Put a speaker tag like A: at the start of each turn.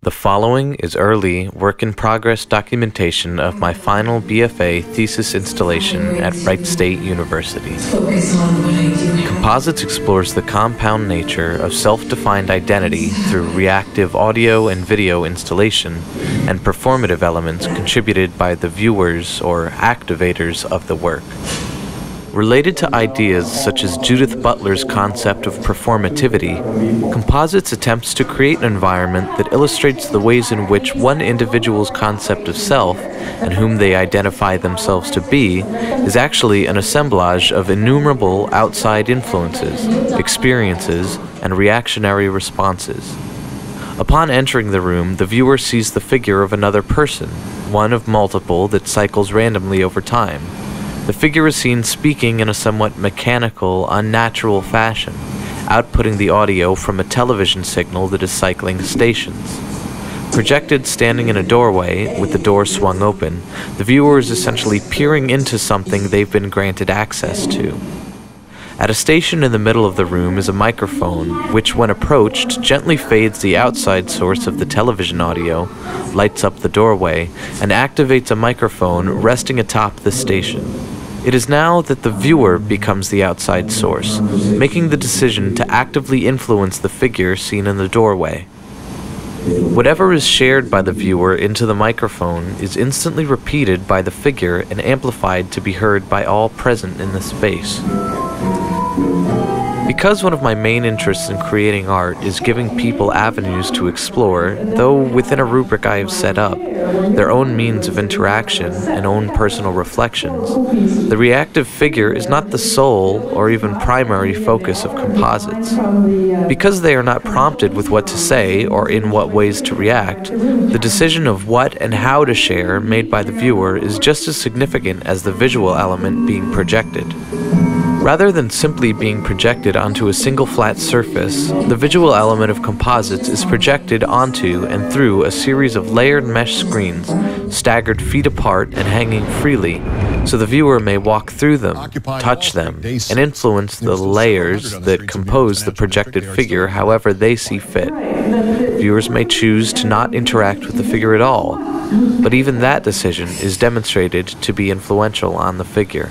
A: The following is early, work-in-progress documentation of my final BFA thesis installation at Wright State University. Composites explores the compound nature of self-defined identity through reactive audio and video installation and performative elements contributed by the viewers or activators of the work. Related to ideas such as Judith Butler's concept of performativity, Composites attempts to create an environment that illustrates the ways in which one individual's concept of self, and whom they identify themselves to be, is actually an assemblage of innumerable outside influences, experiences, and reactionary responses. Upon entering the room, the viewer sees the figure of another person, one of multiple that cycles randomly over time. The figure is seen speaking in a somewhat mechanical, unnatural fashion, outputting the audio from a television signal that is cycling stations. Projected standing in a doorway, with the door swung open, the viewer is essentially peering into something they've been granted access to. At a station in the middle of the room is a microphone, which when approached gently fades the outside source of the television audio, lights up the doorway, and activates a microphone resting atop the station. It is now that the viewer becomes the outside source, making the decision to actively influence the figure seen in the doorway. Whatever is shared by the viewer into the microphone is instantly repeated by the figure and amplified to be heard by all present in the space. Because one of my main interests in creating art is giving people avenues to explore, though within a rubric I have set up, their own means of interaction and own personal reflections, the reactive figure is not the sole or even primary focus of Composites. Because they are not prompted with what to say or in what ways to react, the decision of what and how to share made by the viewer is just as significant as the visual element being projected. Rather than simply being projected onto a single flat surface, the visual element of Composites is projected onto and through a series of layered mesh screens, staggered feet apart and hanging freely, so the viewer may walk through them, touch them, and influence the layers that compose the projected figure however they see fit. Viewers may choose to not interact with the figure at all, but even that decision is demonstrated to be influential on the figure.